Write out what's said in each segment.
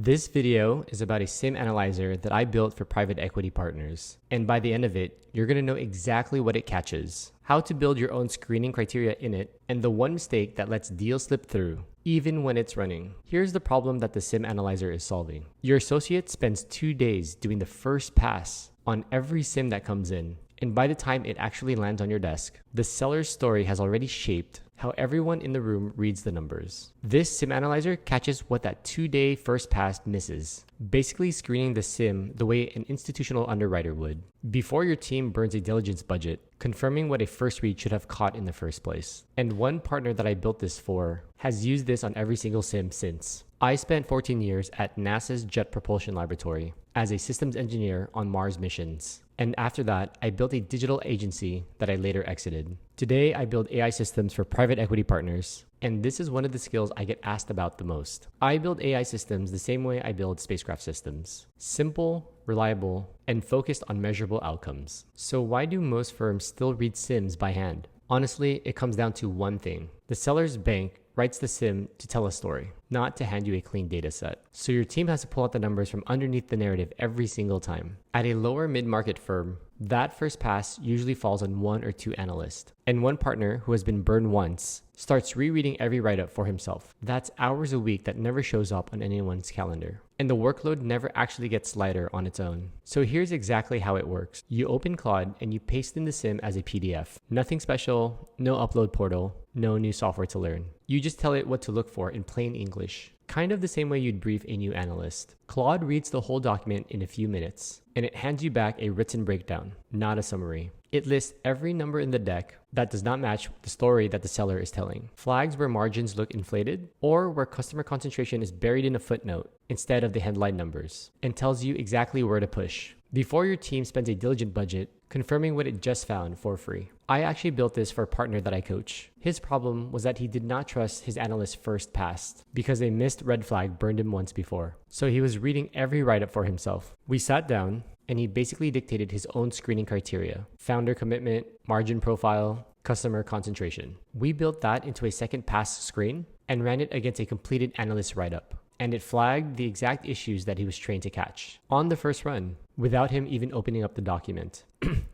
This video is about a CIM analyzer that I built for private equity partners. And by the end of it, you're going to know exactly what it catches, how to build your own screening criteria in it, and the one mistake that lets deals slip through, even when it's running. Here's the problem that the CIM analyzer is solving. Your associate spends 2 days doing the first pass on every CIM that comes in. And by the time it actually lands on your desk, the seller's story has already shaped how everyone in the room reads the numbers. This CIM analyzer catches what that 2-day first pass misses, basically screening the CIM the way an institutional underwriter would, before your team burns a diligence budget, confirming what a first read should have caught in the first place. And one partner that I built this for has used this on every single CIM since. I spent 14 years at NASA's Jet Propulsion Laboratory as a systems engineer on Mars missions. And after that, I built a digital agency that I later exited. Today, I build AI systems for private equity partners, and this is one of the skills I get asked about the most. I build AI systems the same way I build spacecraft systems. Simple, reliable, and focused on measurable outcomes. So why do most firms still read CIMs by hand? Honestly, it comes down to one thing. The seller's bank writes the CIM to tell a story, not to hand you a clean data set. So your team has to pull out the numbers from underneath the narrative every single time. At a lower mid-market firm, that first pass usually falls on 1 or 2 analysts. And one partner who has been burned once starts rereading every write-up for himself. That's hours a week that never shows up on anyone's calendar. And the workload never actually gets lighter on its own. So here's exactly how it works. You open Claude and you paste in the CIM as a PDF. Nothing special, no upload portal, no new software to learn. You just tell it what to look for in plain English. Kind of the same way you'd brief a new analyst. Claude reads the whole document in a few minutes, and it hands you back a written breakdown, not a summary. It lists every number in the deck that does not match the story that the seller is telling. Flags where margins look inflated, or where customer concentration is buried in a footnote instead of the headline numbers, and tells you exactly where to push. Before your team spends a diligent budget, confirming what it just found for free. I actually built this for a partner that I coach. His problem was that he did not trust his analyst first pass because a missed red flag burned him once before. So he was reading every write-up for himself. We sat down and he basically dictated his own screening criteria: founder commitment, margin profile, customer concentration. We built that into a second pass screen and ran it against a completed analyst write-up. And it flagged the exact issues that he was trained to catch on the first run without him even opening up the document.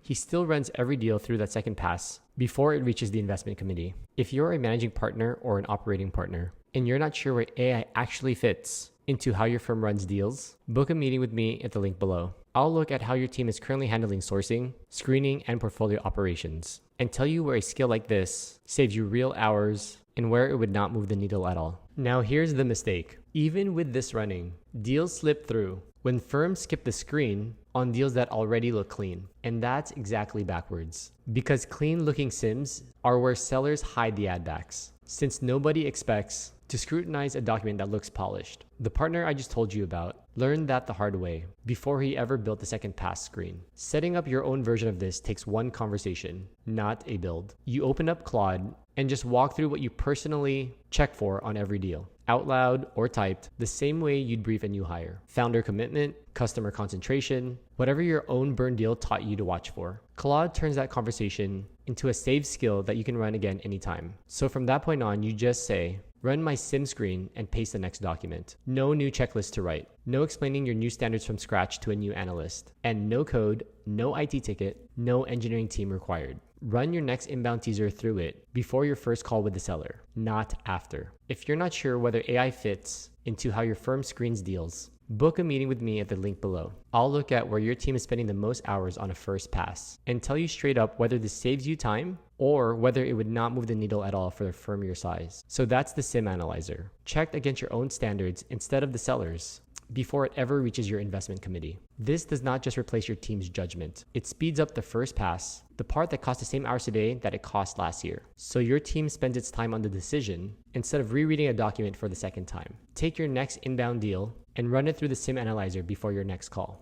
He still runs every deal through that second pass before it reaches the investment committee. If you're a managing partner or an operating partner and you're not sure where AI actually fits into how your firm runs deals, book a meeting with me at the link below. I'll look at how your team is currently handling sourcing, screening, and portfolio operations, and tell you where a skill like this saves you real hours and where it would not move the needle at all. Now here's the mistake. Even with this running, deals slip through when firms skip the screen on deals that already look clean. And that's exactly backwards. Because clean looking CIMs are where sellers hide the add backs, since nobody expects to scrutinize a document that looks polished. The partner I just told you about learned that the hard way before he ever built the second pass screen. Setting up your own version of this takes one conversation, not a build. You open up Claude and just walk through what you personally check for on every deal, out loud or typed, the same way you'd brief a new hire. Founder commitment, customer concentration, whatever your own burn deal taught you to watch for. Claude turns that conversation into a saved skill that you can run again anytime. So from that point on, you just say, run my CIM screen and paste the next document. No new checklist to write. No explaining your new standards from scratch to a new analyst. And no code, no IT ticket, no engineering team required. Run your next inbound teaser through it before your first call with the seller, not after. If you're not sure whether AI fits into how your firm screens deals, book a meeting with me at the link below. I'll look at where your team is spending the most hours on a first pass and tell you straight up whether this saves you time or whether it would not move the needle at all for a firm your size. So that's the CIM analyzer, checked against your own standards instead of the seller's, before it ever reaches your investment committee. This does not just replace your team's judgment. It speeds up the first pass, the part that costs the same hours today that it cost last year. So your team spends its time on the decision instead of rereading a document for the second time. Take your next inbound deal and run it through the CIM analyzer before your next call.